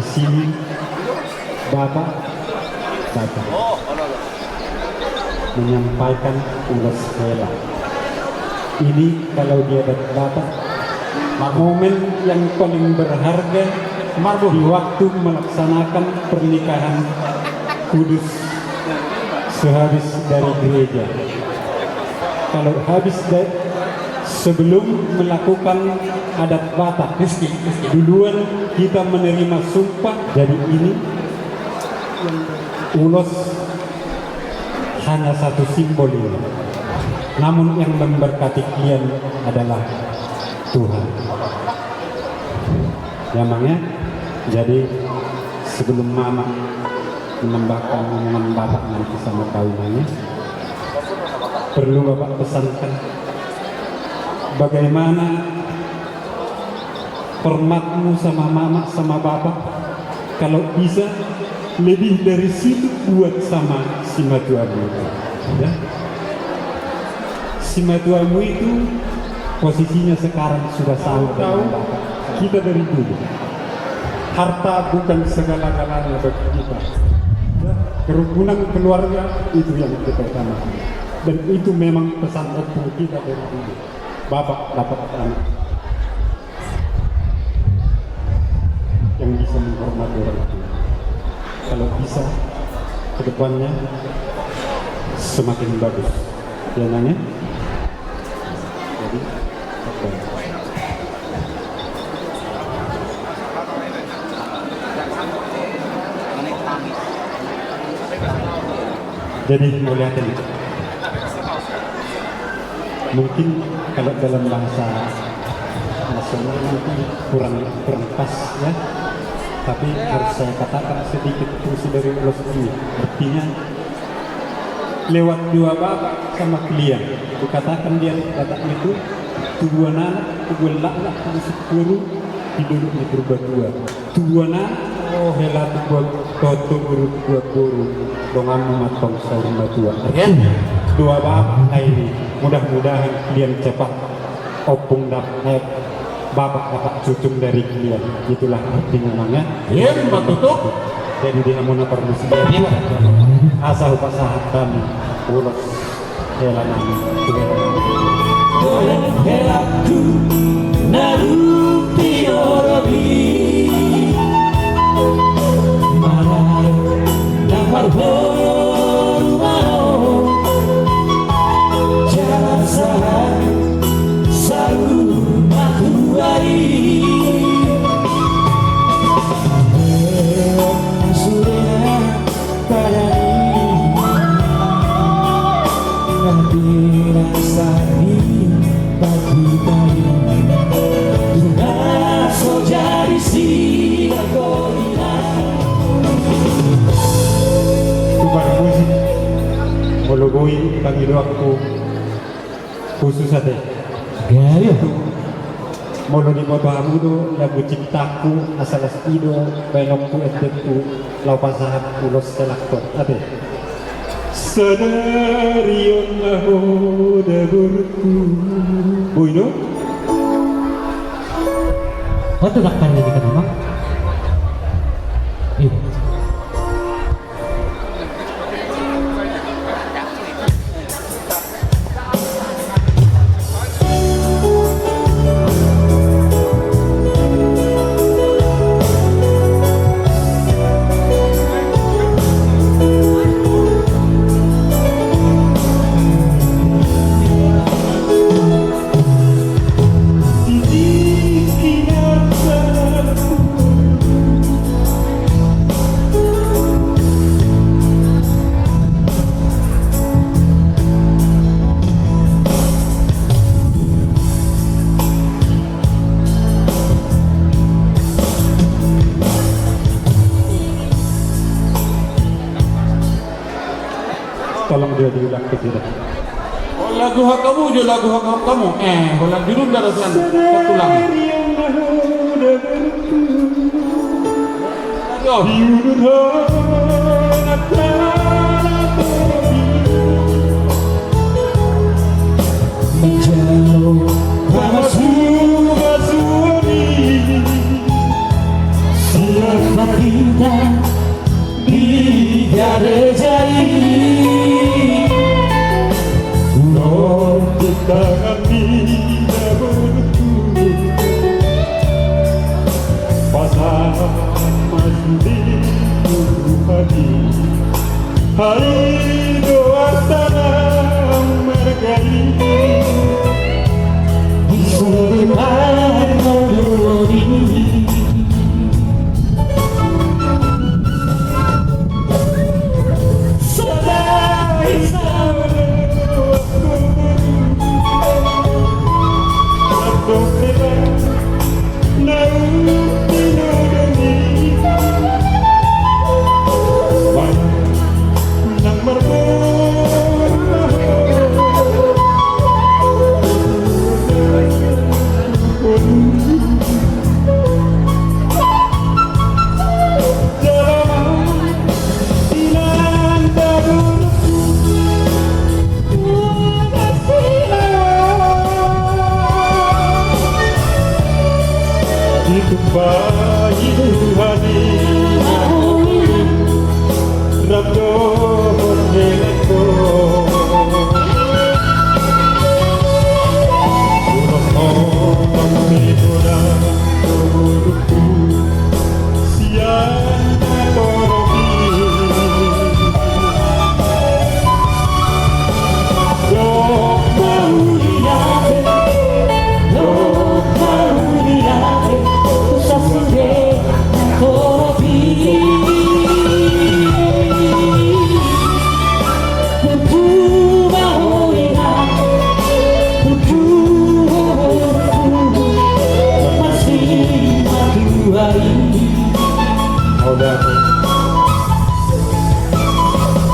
di sini Bapak menyampaikan ulas Hela. Ini kalau dia dan Bapak momen yang paling berharga di waktu melaksanakan pernikahan kudus sehabis dari gereja. Kalau habis sebelum melakukan adat Batak, duluan kita menerima sumpah. Jadi ini ulos hanya satu simbol ini, namun yang memberkati kalian adalah Tuhan. Namanya, jadi sebelum mama menambahkan omongan Bapak nanti sama kawinannya, perlu Bapak pesankan bagaimana hormatmu sama mama sama Bapak. Kalau bisa lebih dari situ buat sama si matuamu itu, ya. Si matuamu itu posisinya sekarang sudah sama dengan Bapak. Kita dari dulu, harta bukan segala-galanya bagi kita, ya. Kerukunan keluarga itu yang kita utamakan, dan itu memang pesan opung kita dari dulu. Bapak dapat anak yang bisa menghormati orang tua. Kalau bisa ke depannya semakin bagus, ya nanya. Jadi apa? Jadi mau lihat ini. Mungkin kalau dalam bahasa nasional mungkin kurang pas, ya. Tapi harus saya katakan sedikit fungsi dari ulos ini. Artinya lewat dua Bapak sama kalian, dikatakan dia Bapak itu tujuan anak, tujuan laknak, masuk guru, hidup di berubah dua. Tujuan anak, oh helat buat toto guru, dongamu matong saurma dua. Dua Bapak ini, mudah-mudahan kalian cepat opung dapat Bapak cucung dari kalian. Itulah artinya namanya. Iya, tutup. Jadi dia mau permisi. Asal pasahat kami ulos hela nami. Helaku naruti orobi marai namar boru mano jalan sahai salu makuari surya padani nanti rasani pagi tadi Tuna sojari si agorina Tukar musik melugui panggil waktu khusus saja. gaya Molo di moto amudo lagu ciptaku asal astido belokku eteku lau pasahat ulos selakot ade sadarion nahoda berku boyno oh tuh dakpan ini kan memang tolong dia diulang ke kita. Oh, lagu hak kamu je lagu hak kamu. Bolang biru dari sana. Tulang. Yo. jauh Basuh basuh ni siapa Tangan tidak bertutur pasangan masih di hati. Hari doa tanam mergai Sudah melodi Sadai sama waktu Abdul Quran Nauti nuduni Nang bayi hati Rabdo Neleko Urang pamidura Tubuhku Siang Torobi Dok Mauliate Dok Mauliate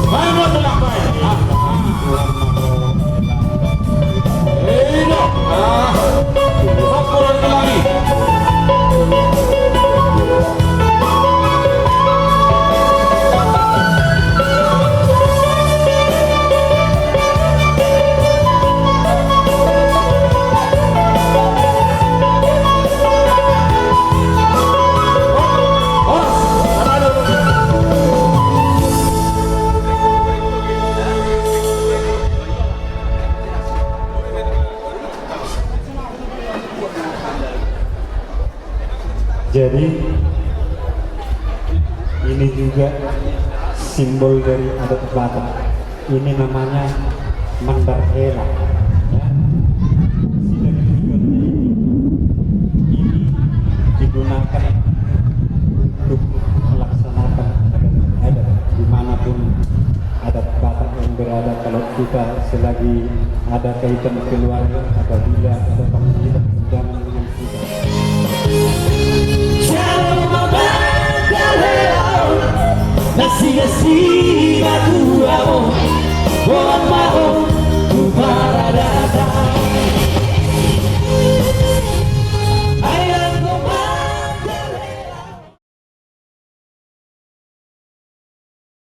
Baik mo tulak baik. Dok. Sapuran ka lagi. Jadi ini juga simbol dari adat Batak. Ini namanya Mandarhela. Ya. Sidang tujuannya ini digunakan untuk melaksanakan adat dimanapun adat Batak yang berada. Kalau kita selagi ada kaitan keluarga, apabila ada panggilan undangan dengan kita. Nasci assim,